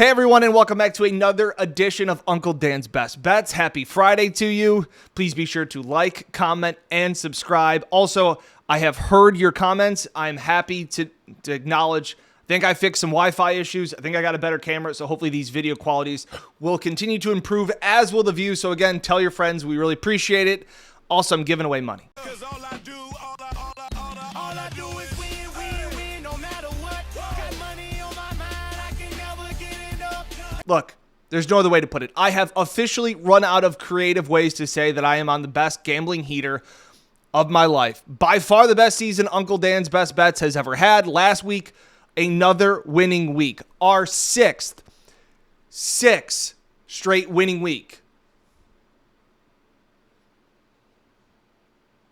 Hey everyone, and welcome back to another edition of Uncle Dan's Best Bets. Happy Friday to you. Please be sure to like, comment, and subscribe. Also, I have heard your comments. I'm happy to acknowledge. I think I fixed some Wi-Fi issues. I think I got a better camera, so hopefully these video qualities will continue to improve, as will the views. So again, tell your friends. We really appreciate it. Also, I'm giving away money. Look, there's no other way to put it. I have officially run out of creative ways to say that I am on the best gambling heater of my life. By far the best season Uncle Dan's Best Bets has ever had. Last week, another winning week. Our sixth straight winning week.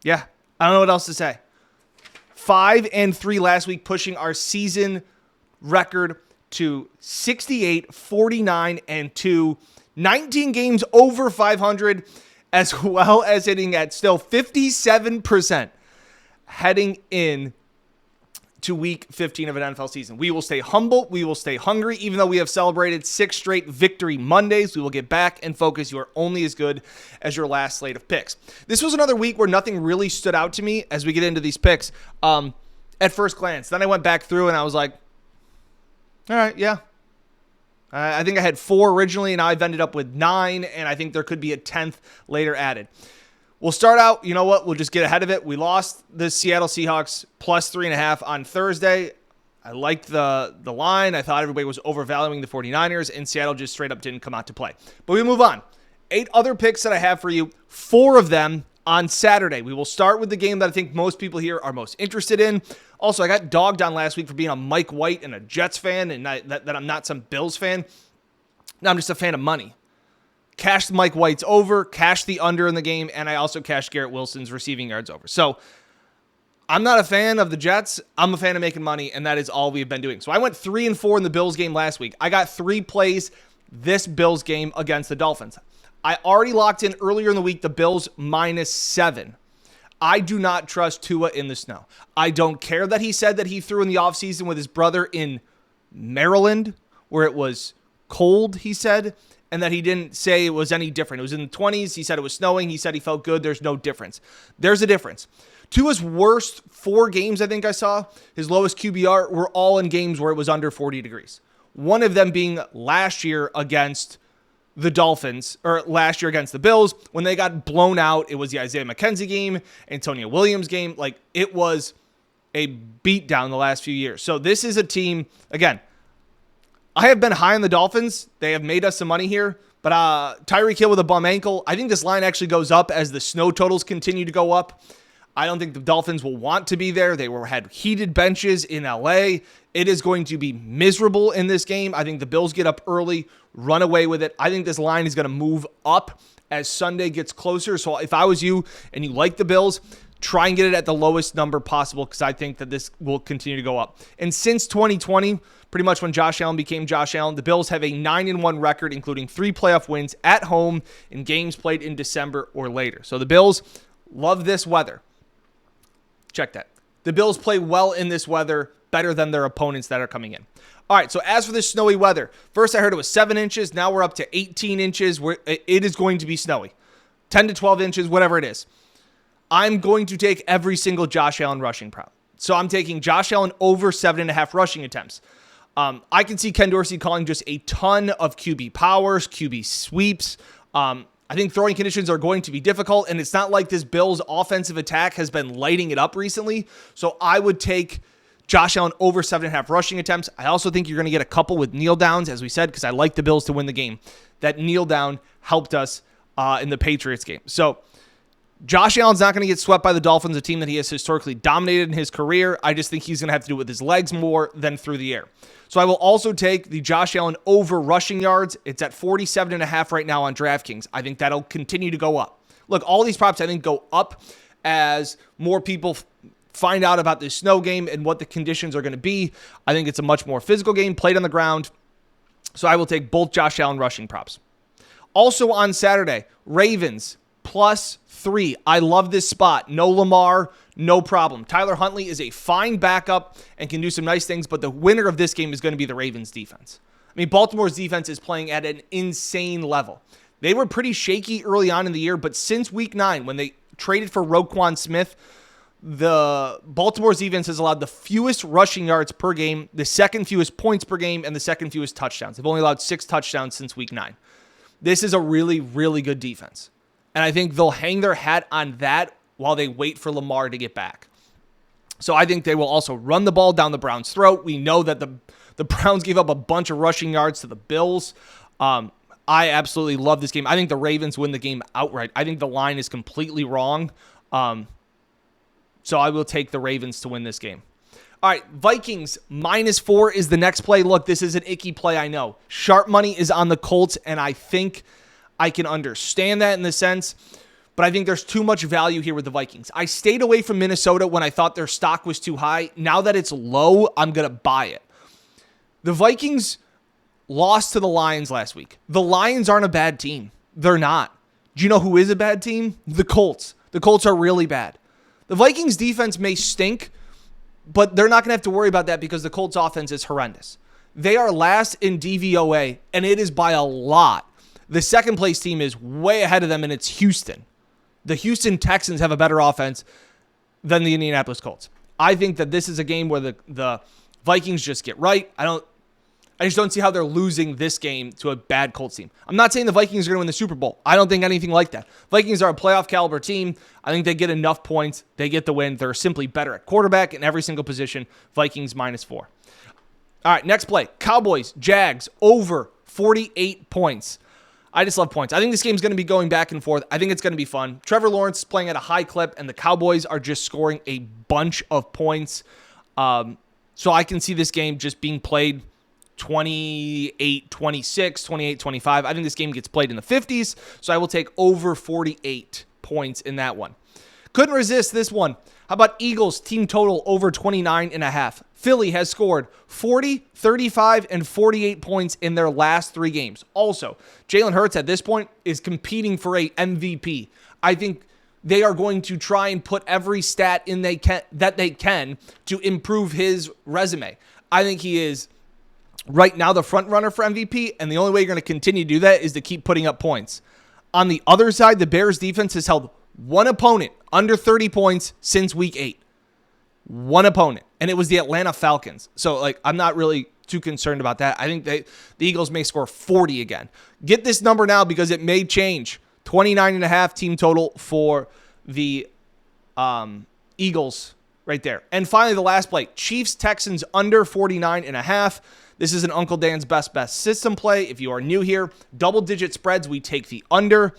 Yeah, I don't know what else to say. 5-3 last week, pushing our season record to 68, 49, and 2. 19 games over 500, as well as hitting at still 57% heading in to week 15 of an NFL season. We will stay humble. We will stay hungry. Even though we have celebrated 6 straight victory Mondays, we will get back and focus. You are only as good as your last slate of picks. This was another week where nothing really stood out to me as we get into these picks at first glance. Then I went back through and I was like, all right, yeah. I think I had 4 originally, and I've ended up with 9, and I think there could be a 10th later added. We'll start out, you know what? We'll just get ahead of it. We lost the Seattle Seahawks plus 3.5 on Thursday. I liked the line. I thought everybody was overvaluing the 49ers, and Seattle just straight up didn't come out to play. But we move on. 8 other picks that I have for you, 4 of them on Saturday. We will start with the game that I think most people here are most interested in. Also, I got dogged on last week for being a Mike White and a Jets fan, and that I'm not some Bills fan. No, I'm just a fan of money. Cashed Mike White's over, cashed the under in the game, and I also cashed Garrett Wilson's receiving yards over. So I'm not a fan of the Jets. I'm a fan of making money, and that is all we've been doing. So I went 3-4 in the Bills game last week. I got 3 plays this Bills game against the Dolphins. I already locked in earlier in the week the Bills -7. I do not trust Tua in the snow. I don't care that he said that he threw in the offseason with his brother in Maryland, where it was cold, he said, and that he didn't say it was any different. It was in the 20s. He said it was snowing. He said he felt good. There's no difference. There's a difference. Tua's worst 4 games I think I saw, his lowest QBR, were all in games where it was under 40 degrees. One of them being last year against the Dolphins, or last year against the Bills, when they got blown out. It was the Isaiah McKenzie game, Antonio Williams game. Like, it was a beatdown the last few years. So this is a team, again, I have been high on the Dolphins. They have made us some money here, but Tyreek Hill with a bum ankle. I think this line actually goes up as the snow totals continue to go up. I don't think the Dolphins will want to be there. They had heated benches in LA. It is going to be miserable in this game. I think the Bills get up early, run away with it. I think this line is going to move up as Sunday gets closer. So if I was you and you like the Bills, try and get it at the lowest number possible, because I think that this will continue to go up. And since 2020, pretty much when Josh Allen became Josh Allen, the Bills have a 9-1 record, including 3 playoff wins at home in games played in December or later. So the Bills love this weather. Check that. The Bills play well in this weather, better than their opponents that are coming in. All right, so as for this snowy weather, first I heard it was 7 inches. Now we're up to 18 inches. Where it is going to be snowy. 10 to 12 inches, whatever it is. I'm going to take every single Josh Allen rushing prop. So I'm taking Josh Allen over 7.5 rushing attempts. I can see Ken Dorsey calling just a ton of QB powers, QB sweeps. I think throwing conditions are going to be difficult, and it's not like this Bills offensive attack has been lighting it up recently. So I would take Josh Allen over 7.5 rushing attempts. I also think you're going to get a couple with kneel downs, as we said, because I like the Bills to win the game. That kneel down helped us in the Patriots game. So Josh Allen's not going to get swept by the Dolphins, a team that he has historically dominated in his career. I just think he's going to have to do it with his legs more than through the air. So I will also take the Josh Allen over rushing yards. It's at 47.5 right now on DraftKings. I think that'll continue to go up. Look, all these props I think go up as more people find out about this snow game and what the conditions are going to be. I think it's a much more physical game played on the ground. So I will take both Josh Allen rushing props. Also on Saturday, Ravens +3. I love this spot. No Lamar, no problem. Tyler Huntley is a fine backup and can do some nice things, but the winner of this game is going to be the Ravens defense. I mean, Baltimore's defense is playing at an insane level. They were pretty shaky early on in the year, but since week 9, when they traded for Roquan Smith, the Baltimore's defense has allowed the fewest rushing yards per game, the second fewest points per game, and the second fewest touchdowns. They've only allowed 6 touchdowns since week 9. This is a really, really good defense. And I think they'll hang their hat on that while they wait for Lamar to get back. So I think they will also run the ball down the Browns' throat. We know that the Browns gave up a bunch of rushing yards to the Bills. I absolutely love this game. I think the Ravens win the game outright. I think the line is completely wrong. So I will take the Ravens to win this game. All right, Vikings -4 is the next play. Look, this is an icky play, I know. Sharp money is on the Colts, and I think I can understand that in the sense, but I think there's too much value here with the Vikings. I stayed away from Minnesota when I thought their stock was too high. Now that it's low, I'm going to buy it. The Vikings lost to the Lions last week. The Lions aren't a bad team. They're not. Do you know who is a bad team? The Colts. The Colts are really bad. The Vikings defense may stink, but they're not going to have to worry about that because the Colts offense is horrendous. They are last in DVOA, and it is by a lot. The second place team is way ahead of them, and it's Houston. The Houston Texans have a better offense than the Indianapolis Colts. I think that this is a game where the Vikings just get right. I just don't see how they're losing this game to a bad Colts team. I'm not saying the Vikings are going to win the Super Bowl. I don't think anything like that. Vikings are a playoff caliber team. I think they get enough points. They get the win. They're simply better at quarterback in every single position. Vikings -4. All right, next play. Cowboys, Jags, over 48 points. I just love points. I think this game's going to be going back and forth. I think it's going to be fun. Trevor Lawrence is playing at a high clip, and the Cowboys are just scoring a bunch of points. So I can see this game just being played 28-26, 28-25. I think this game gets played in the 50s, so I will take over 48 points in that one. Couldn't resist this one. How about Eagles team total over 29.5? Philly has scored 40, 35, and 48 points in their last 3 games. Also, Jalen Hurts at this point is competing for a MVP. I think they are going to try and put every stat in that they can to improve his resume. I think he is right now the front runner for MVP, and the only way you're going to continue to do that is to keep putting up points. On the other side, the Bears defense has held one opponent under 30 points since week 8. One opponent, and it was the Atlanta Falcons. So, I'm not really too concerned about that. I think the Eagles may score 40 again. Get this number now because it may change. 29.5 team total for the Eagles right there. And finally, the last play, Chiefs-Texans under 49.5. This is an Uncle Dan's best system play. If you are new here, double-digit spreads, we take the under.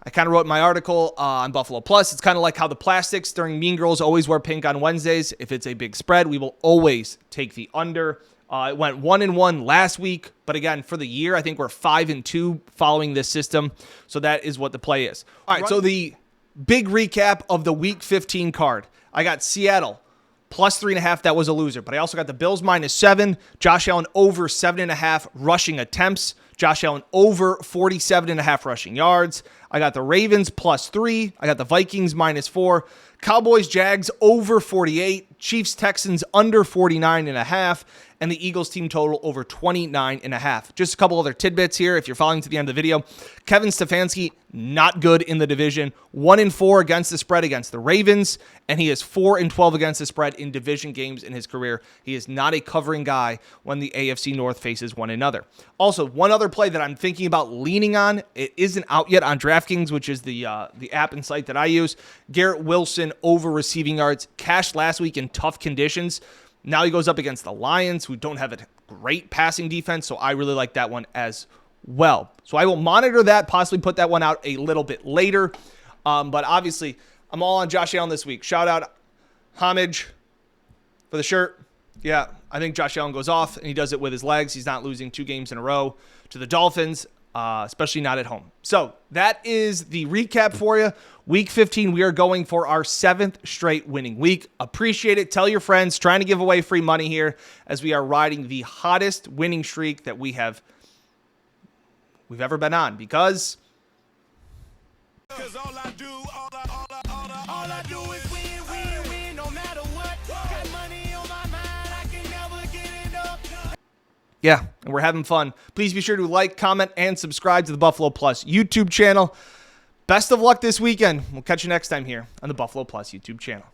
I kind of wrote in my article on Buffalo Plus. It's kind of like how the plastics during Mean Girls always wear pink on Wednesdays. If it's a big spread, we will always take the under. It went 1-1 last week, but again, for the year, I think we're 5-2 following this system. So that is what the play is. All right, so the big recap of the Week 15 card. I got Seattle plus 3.5. That was a loser, but I also got the Bills -7. Josh Allen over 7.5 rushing attempts. Josh Allen over 47.5 rushing yards. I got the Ravens +3. I got the Vikings -4. Cowboys, Jags over 48. Chiefs, Texans under 49.5. And the Eagles team total over 29.5. Just a couple other tidbits here if you're following to the end of the video. Kevin Stefanski, not good in the division. 1-4 against the spread against the Ravens, and he is 4-12 against the spread in division games in his career. He is not a covering guy when the AFC North faces one another. Also, one other play that I'm thinking about leaning on, it isn't out yet on DraftKings, which is the app and site that I use. Garrett Wilson over receiving yards, cashed last week in tough conditions. Now he goes up against the Lions, who don't have a great passing defense, so I really like that one as well. So I will monitor that, possibly put that one out a little bit later. But obviously, I'm all on Josh Allen this week. Shout out Homage for the shirt. Yeah, I think Josh Allen goes off, and he does it with his legs. He's not losing 2 games in a row to the Dolphins, especially not at home. So that is the recap for you. Week 15, we are going for our 7th straight winning week. Appreciate it. Tell your friends. Trying to give away free money here as we are riding the hottest winning streak that we've ever been on, because all I do is win, no matter what. Got money on my mind, I can never get enough. Yeah, and we're having fun. Please be sure to like, comment, and subscribe to the Buffalo Plus YouTube channel. Best of luck this weekend. We'll catch you next time here on the Buffalo Plus YouTube channel.